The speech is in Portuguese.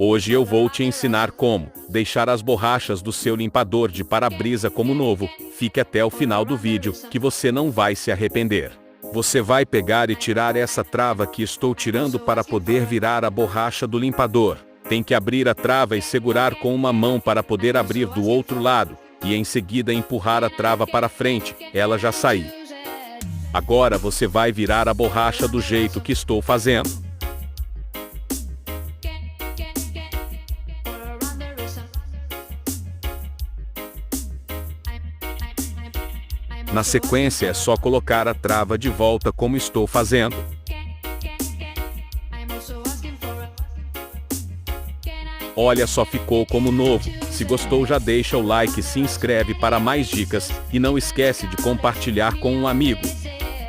Hoje eu vou te ensinar como deixar as borrachas do seu limpador de para-brisa como novo. Fique até o final do vídeo, que você não vai se arrepender. Você vai pegar e tirar essa trava que estou tirando para poder virar a borracha do limpador. Tem que abrir a trava e segurar com uma mão para poder abrir do outro lado, e em seguida empurrar a trava para frente, ela já saiu. Agora você vai virar a borracha do jeito que estou fazendo. Na sequência é só colocar a trava de volta como estou fazendo. Olha só, ficou como novo. Se gostou, já deixa o like e se inscreve para mais dicas, e não esquece de compartilhar com um amigo.